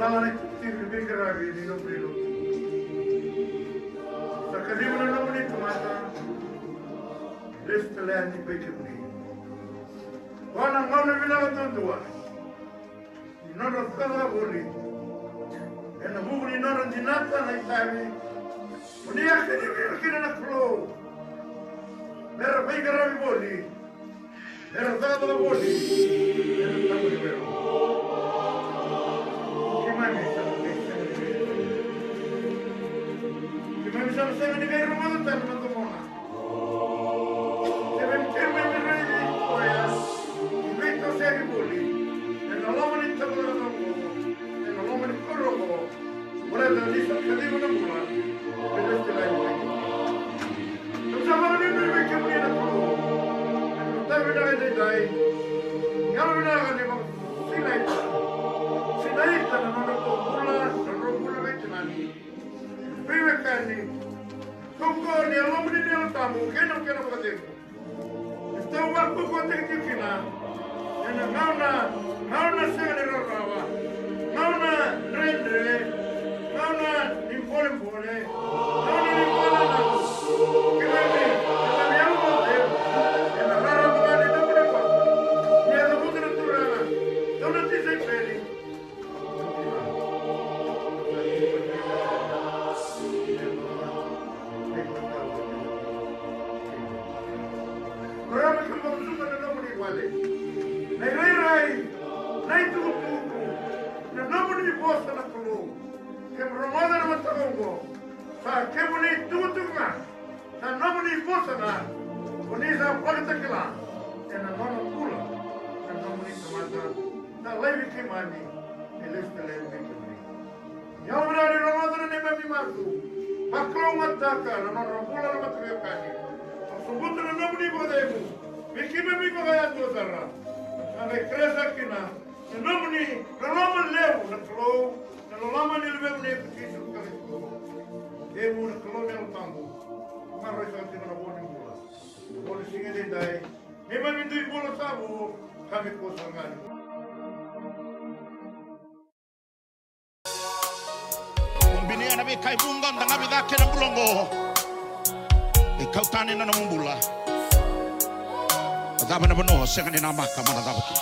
Nalani kutir bigarabi di nombrilo. Sakalimu na nomni tumata. Lesteleani bekebri. Wana ngone vila tundua. Nona kala boli. Ena mugni nona dinata na itami. Unia kini na klo. Mera bigarabi boli. Mera dada boli. Mera tamu di vero. Bisa ni kay Ramadan tan man tumona. Deben terme mi rei koya. Invito seri boli. En lomo ni tabla no. En lomo ni koroko. Ora da ni sa kadi una mula. Pero este la igual. No sabana ni me que me na ko. En tabla de dai. Ya no na ni mo. Sinai. Sinai tan no no ko mula, no mula vetinani. Vive cani. Concordi, all'uomo di Dio tamu, che non facevo. Sto guardando quanto che fina. E non se ne rorava. Non rendere. Non impone. Non impone. Che vedi? Abbiamo molte. E la rara domani non me ne fa. Mi ha dovuto naturale. Non ti sei felice. Nei tu na nombre de bosta na colo que romada na matongo fa que bonito tu ma na nombre de bosta na bonita porta que lá é na mão pula na nombre de mata na leve que mani ele está leve que mani ya ora de romada na nem me mato pa clo mataka na mão pula na mata cani subuto na nombre de bodego me que me vai a dozarra na creza que na nomeni, relama leu na clo, na lama ni leu ne piso calico. E mu na clo ne tambo. Ma resa ti na boni mula. Boni singe de dai. E ma mi dui bola sabo, kami ko sangani. Umbini ana be kai bunga ndanga bi dake na bulongo. E kautani na mumbula. Adaba na bono, sengani na maka mana dabaki.